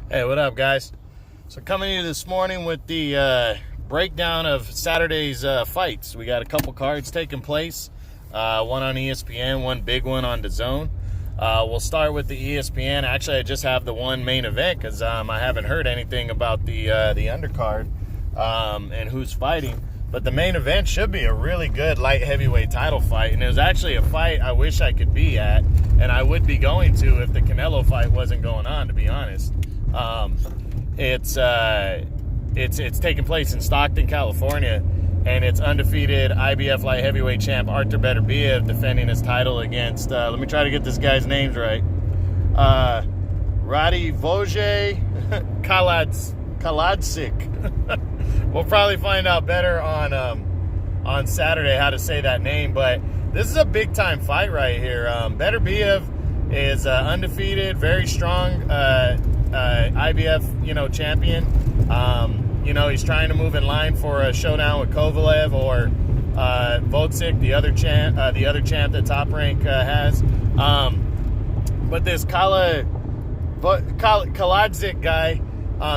Hey, what up, guys? So coming to you this morning with the breakdown of Saturday's fights. We got a couple cards taking place. One on ESPN, one big one on DAZN. We'll start with the ESPN. Actually, I just have the one main event because I haven't heard anything about the undercard and who's fighting. But the main event should be a really good light heavyweight title fight. And it was actually a fight I wish I could be at. And I would be going to if the Canelo fight wasn't going on, to be honest. It's taking place in Stockton, California, and it's undefeated IBF light heavyweight champ Artur Beterbiev defending his title against, let me try to get this guy's names right, Radivoj Kaladzic. We'll probably find out better on Saturday how to say that name, but this is a big time fight right here. Beterbiev is undefeated, very strong IBF, champion. He's trying to move in line for a showdown with Kovalev or Votsic, the other champ that Top Rank has. But this Kaladzic guy,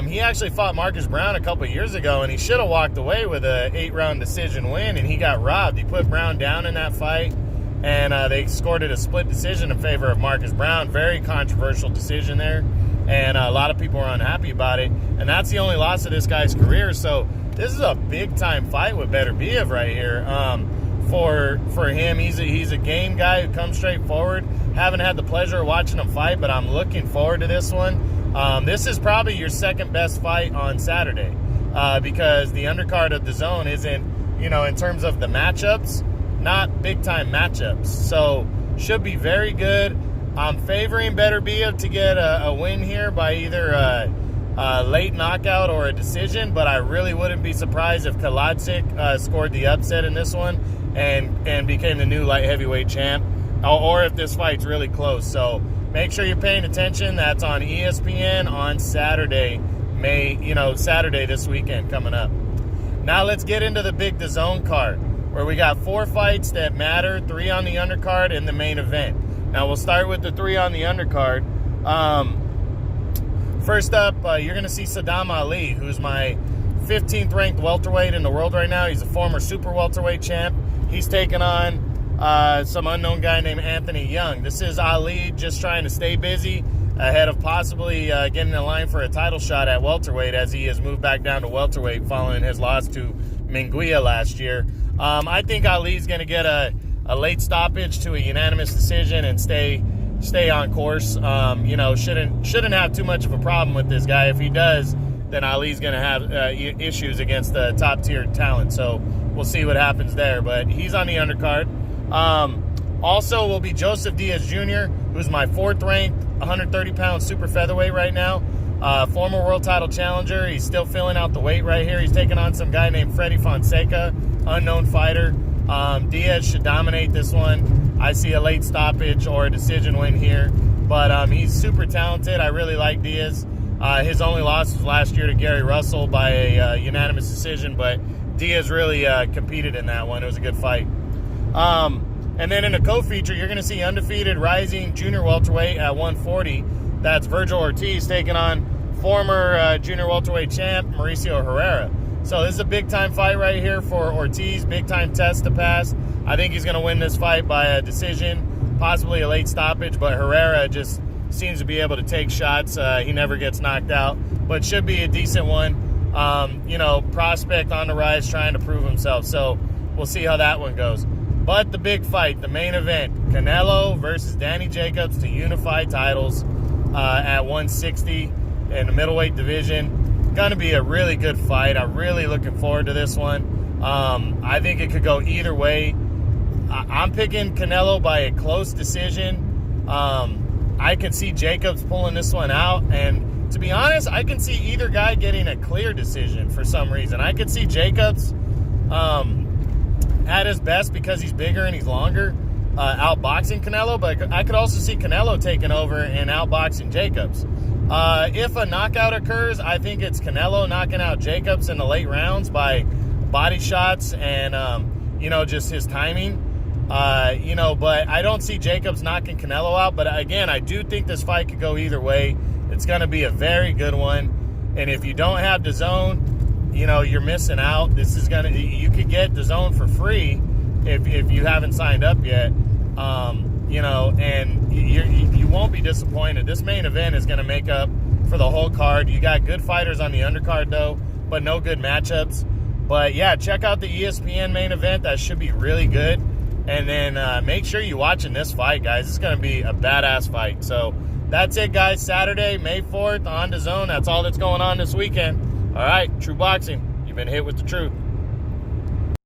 he actually fought Marcus Brown a couple years ago, and he should have walked away with an 8-round decision win, and he got robbed. He put Brown down in that fight, and they scored it a split decision in favor of Marcus Brown. Very controversial decision there, and a lot of people are unhappy about it, and that's the only loss of this guy's career. So this is a big-time fight with Beterbiev right here. For him, he's a game guy who comes straight forward. Haven't had the pleasure of watching him fight, but I'm looking forward to this one. This is probably your second best fight on Saturday because the undercard of DAZN isn't, in terms of the matchups, not big-time matchups. So should be very good. I'm favoring Beterbiev to get a win here by either a late knockout or a decision, but I really wouldn't be surprised if Kaladzic scored the upset in this one and became the new light heavyweight champ, or if this fight's really close. So make sure you're paying attention. That's on ESPN on Saturday, Saturday this weekend coming up. Now let's get into the big DAZN card, where we got 4 fights that matter, 3 on the undercard and the main event. Now we'll start with the 3 on the undercard. First up, you're going to see Saddam Ali, who's my 15th ranked welterweight in the world right now. He's a former super welterweight champ. He's taking on some unknown guy named Anthony Young. This is Ali just trying to stay busy ahead of possibly getting in line for a title shot at welterweight, as he has moved back down to welterweight following his loss to Munguia last year. I think Ali's going to get a late stoppage to a unanimous decision and stay on course. Shouldn't have too much of a problem with this guy. If he does, then Ali's going to have issues against the top tier talent. So we'll see what happens there. But he's on the undercard. Also will be Joseph Diaz Jr., who's my 4th ranked 130-pound super featherweight right now. Former world title challenger. He's still filling out the weight right here. He's taking on some guy named Freddy Fonseca, unknown fighter. Diaz should dominate this one. I see a late stoppage or a decision win here, but he's super talented. I really like Diaz. His only loss was last year to Gary Russell by a unanimous decision, but Diaz really competed in that one. It was a good fight. And then in a co-feature, you're going to see undefeated rising junior welterweight at 140. That's Virgil Ortiz taking on former junior welterweight champ Mauricio Herrera. So this is a big-time fight right here for Ortiz, big-time test to pass. I think he's going to win this fight by a decision, possibly a late stoppage, but Herrera just seems to be able to take shots. He never gets knocked out, but should be a decent one. Prospect on the rise, trying to prove himself. So we'll see how that one goes. But the big fight, the main event, Canelo versus Danny Jacobs to unify titles at 160 in the middleweight division. Going to be a really good fight. I'm really looking forward to this one. I think it could go either way. I'm picking Canelo by a close decision. I can see Jacobs pulling this one out, and to be honest, I can see either guy getting a clear decision for some reason. I could see Jacobs at his best because he's bigger and he's longer, outboxing Canelo, but I could also see Canelo taking over and outboxing Jacobs. If a knockout occurs, I think it's Canelo knocking out Jacobs in the late rounds by body shots and, just his timing. But I don't see Jacobs knocking Canelo out. But again, I do think this fight could go either way. It's going to be a very good one. And if you don't have DAZN, you know, you're missing out. This is going to, you could get DAZN for free if you haven't signed up yet. You know, and you won't be disappointed. This main event is going to make up for the whole card. You got good fighters on the undercard, though, but no good matchups. But, yeah, check out the ESPN main event. That should be really good. And then make sure you're watching this fight, guys. It's going to be a badass fight. So that's it, guys. Saturday, May 4th on DAZN. That's all that's going on this weekend. All right, True Boxing. You've been hit with the truth.